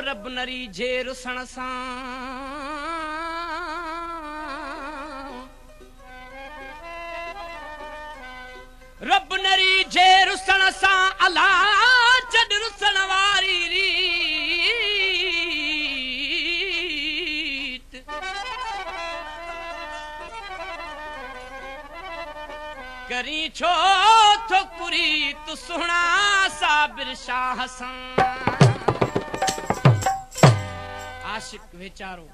रब नरी जे रुसण सां रब नरी जे रुसण सां अला जड रुसण वारी रीत करी छो थो कुरी तू सुहिणा साबिर शाह सां आशिक वेचारो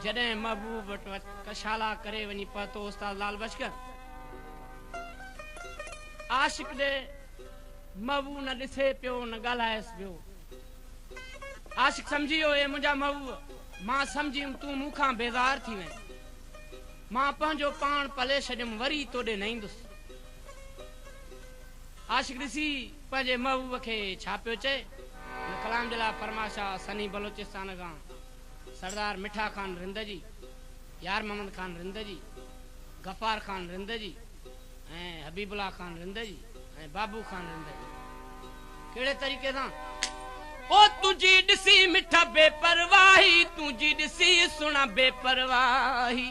जॾहिं महबूब वटि कशाला करे वञी पहुतो उस्ताद लाल बशकर आशिक ॾे महबूब न ॾिसे पियो न ॻाल्हाएसि पियो आशिक सम्झी वियो हे मुंहिंजा महबूब मां सम्झियुमि तूं मूंखां बेज़ार थी वएं मां पंहिंजो पाण पले छॾियुमि वरी तोॾे न ईंदुसि आशिक ॾिसी पंहिंजे महबूब खे छा पियो चए कलाम जे लाइ फरमाशा सनी बलोचिस्तान खां सरदार मिठा ख़ान रिंदजी यार मोहम्मद ख़ान रिंदजी गफ़ार ख़ान रिंदजी ऐं हबीबुल्ला ख़ान रिंदजी ऐं बाबू ख़ान रिंदजी कहिड़े तरीक़े सां ओ तुंहिंजी ॾिसी मिठा बेपरवाही तुंहिंजी ॾिसी सुहिणा बेपरवाही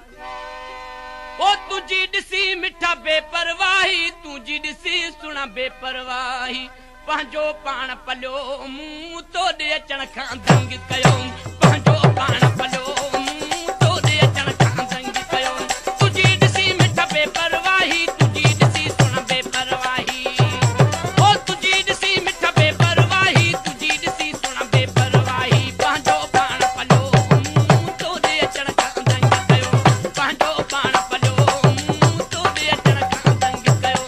ओ तुंहिंजी ॾिसी मिठा बेपरवाही तुंहिंजी ॾिसी सुहिणा बेपरवाही पंहिंजो पाण पलियो मूं तोॾे अचण खां दंग कयो पंहिंजो पाण पलियो मूं तोॾे अचण खां दंग कयो तुंहिंजी ॾिसी मिठा बेपरवाही तुंहिंजी ॾिसी सुहिणा बेपरवाही ओ तुंहिंजी ॾिसी मिठा बेपरवाही तुंहिंजी ॾिसी सुहिणा बेपरवाही पंहिंजो पाण पलियो मूं तोॾे अचण खां दंग कयो पंहिंजो पाण पलियो मूं तोॾे अचण खां दंग कयो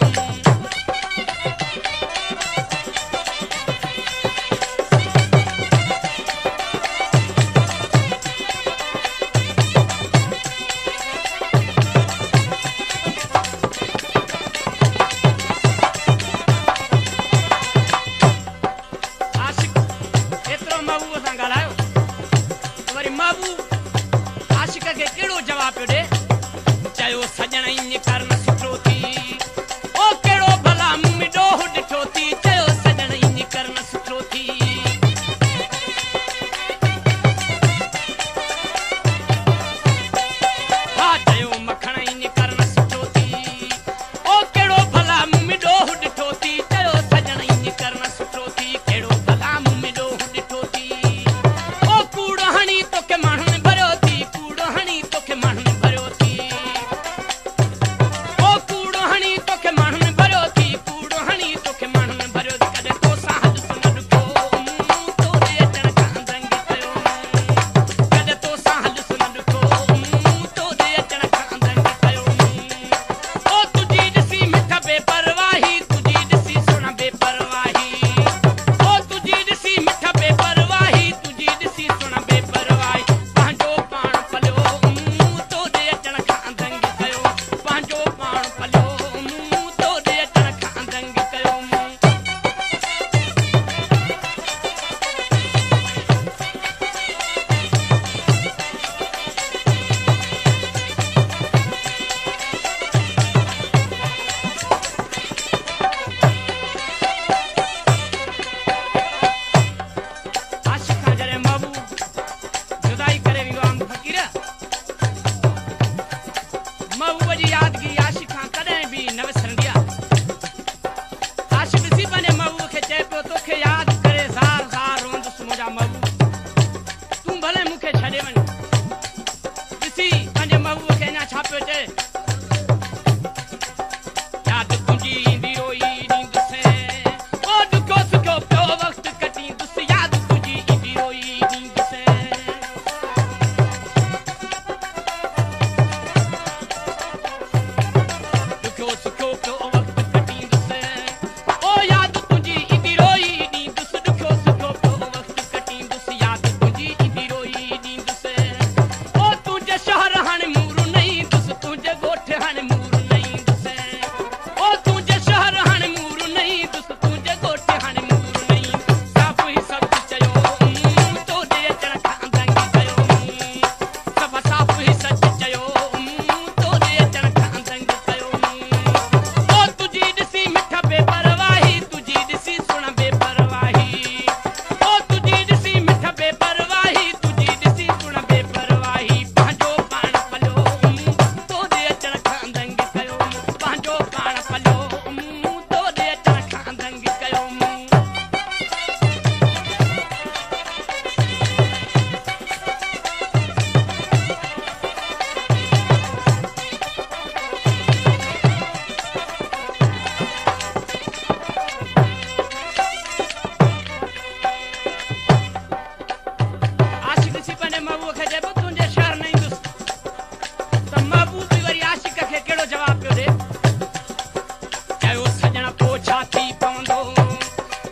थी पवंदो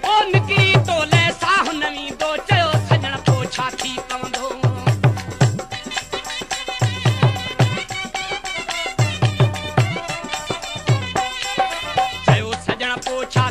ओ निकिरी तोले साह न वींदो चयो सजण पोइ छा थी पवंदो चयो सजण पोइ छा